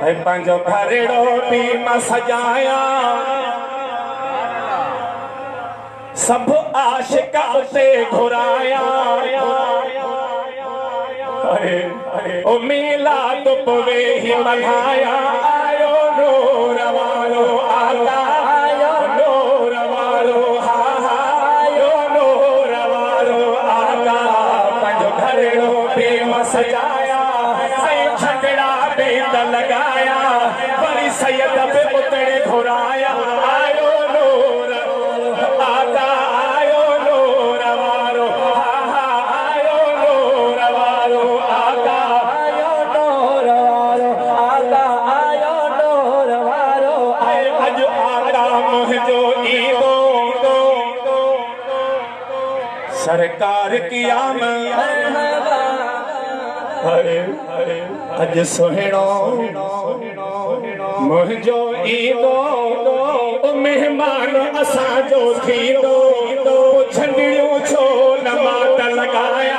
पंहिंजो घरेड़ो बि मां सजाया सब आशिक उते घुराया ओ मीलाद पवे ही मल्हाया आयो नूर वारो आला आयो नूर वारो आयो नूर वारो आला पंहिंजो घरेड़ो बि मां सजाया ऐं झगड़ा बि त लगाया वरी सैयद बि उते घुराया आयो नूर आला आयो नूर वारो आयो नूर वारो आला आयो नूर वारो आला आयो नूर वारो अॼु आला मुंहिंजो ईंदो सरकार क़याम अॼु सुहिणो मुंहिंजो ईंदो मेहमान असांजो थींदो झंडियूं छो न मात लॻाया